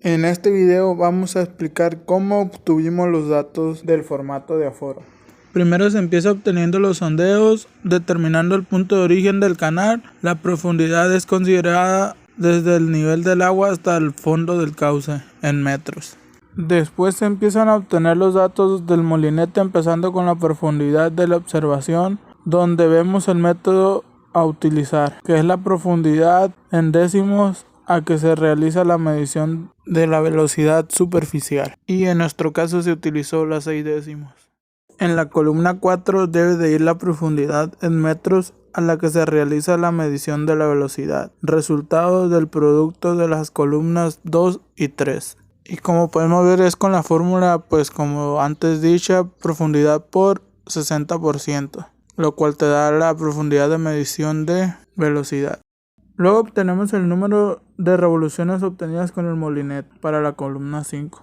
En este video vamos a explicar cómo obtuvimos los datos del formato de aforo. Primero se empieza obteniendo los sondeos, determinando el punto de origen del canal. La profundidad es considerada desde el nivel del agua hasta el fondo del cauce en metros. Después se empiezan a obtener los datos del molinete, empezando con la profundidad de la observación, donde vemos el método a utilizar, que es la profundidad en décimos a que se realiza la medición de la velocidad superficial, y en nuestro caso se utilizó las 6 décimos. En la columna 4 debe de ir la profundidad en metros a la que se realiza la medición de la velocidad, resultado del producto de las columnas 2 y 3. Y como podemos ver es con la fórmula, pues como antes dicha, profundidad por 60%, lo cual te da la profundidad de medición de velocidad. Luego obtenemos el número de revoluciones obtenidas con el molinete para la columna 5.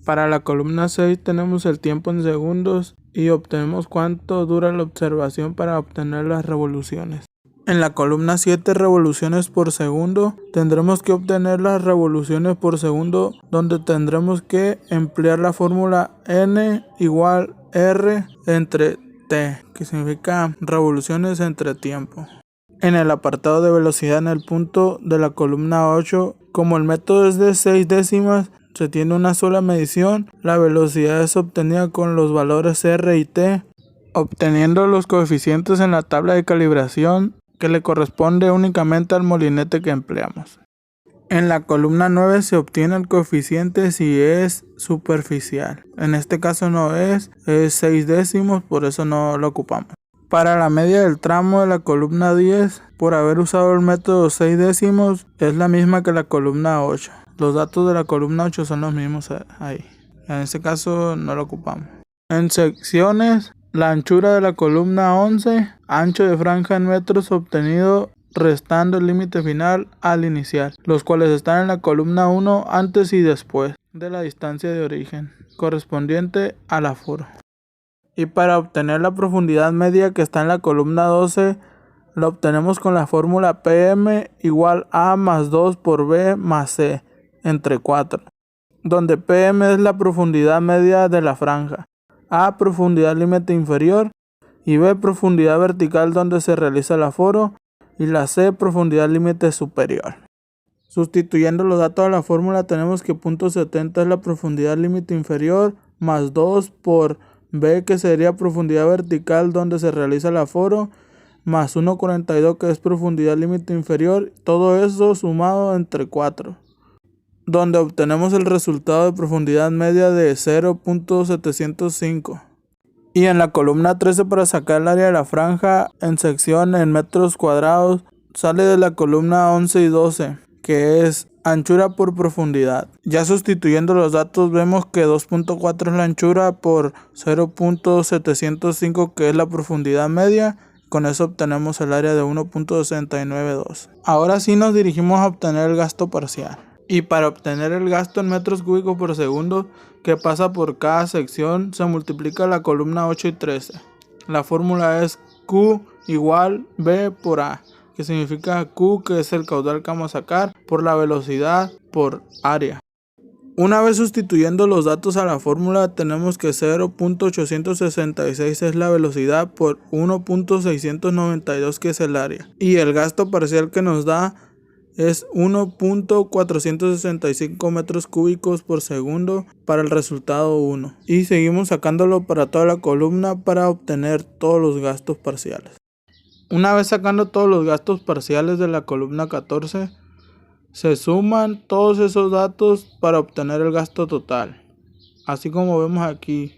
Para la columna 6 tenemos el tiempo en segundos y obtenemos cuánto dura la observación para obtener las revoluciones. En la columna 7, revoluciones por segundo, tendremos que obtener las revoluciones por segundo, donde tendremos que emplear la fórmula N igual R entre T, que significa revoluciones entre tiempo. En el apartado de velocidad, en el punto de la columna 8, como el método es de 6 décimas, se tiene una sola medición. La velocidad es obtenida con los valores R y T, obteniendo los coeficientes en la tabla de calibración que le corresponde únicamente al molinete que empleamos. En la columna 9 se obtiene el coeficiente si es superficial. En este caso no es 6 décimos, por eso no lo ocupamos. Para la media del tramo de la columna 10, por haber usado el método 6 décimos, es la misma que la columna 8. Los datos de la columna 8 son los mismos ahí. En este caso no lo ocupamos. En secciones, la anchura de la columna 11, ancho de franja en metros obtenido restando el límite final al inicial, los cuales están en la columna 1 antes y después de la distancia de origen, correspondiente al aforo. Y para obtener la profundidad media que está en la columna 12, la obtenemos con la fórmula PM igual A más 2 por B más C entre 4, donde PM es la profundidad media de la franja, A profundidad límite inferior y B profundidad vertical donde se realiza el aforo, y la C profundidad límite superior. Sustituyendo los datos a la fórmula tenemos que .70 es la profundidad límite inferior más 2 por B, que sería profundidad vertical donde se realiza el aforo, más 1,42 que es profundidad límite inferior, todo eso sumado entre 4, donde obtenemos el resultado de profundidad media de 0.705. Y en la columna 13, para sacar el área de la franja en sección en metros cuadrados, sale de la columna 11 y 12, que es anchura por profundidad. Ya sustituyendo los datos vemos que 2.4 es la anchura por 0.705 que es la profundidad media. Con eso obtenemos el área de 1.692. Ahora sí nos dirigimos a obtener el gasto parcial. Y para obtener el gasto en metros cúbicos por segundo que pasa por cada sección, se multiplica la columna 8 y 13. La fórmula es Q igual B por A, que significa Q, que es el caudal que vamos a sacar, por la velocidad por área. Una vez sustituyendo los datos a la fórmula, tenemos que 0.866 es la velocidad por 1.692 que es el área. Y el gasto parcial que nos da es 1.465 metros cúbicos por segundo para el resultado 1. Y seguimos sacándolo para toda la columna para obtener todos los gastos parciales. Una vez sacando todos los gastos parciales de la columna 14, se suman todos esos datos para obtener el gasto total. Así como vemos aquí,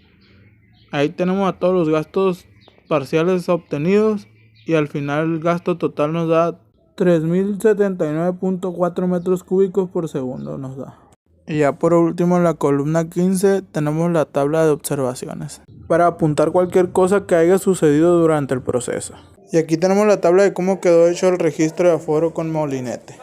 ahí tenemos a todos los gastos parciales obtenidos y al final el gasto total nos da 3079.4 metros cúbicos por segundo nos da. Y ya por último en la columna 15 tenemos la tabla de observaciones para apuntar cualquier cosa que haya sucedido durante el proceso. Y aquí tenemos la tabla de cómo quedó hecho el registro de aforo con molinete.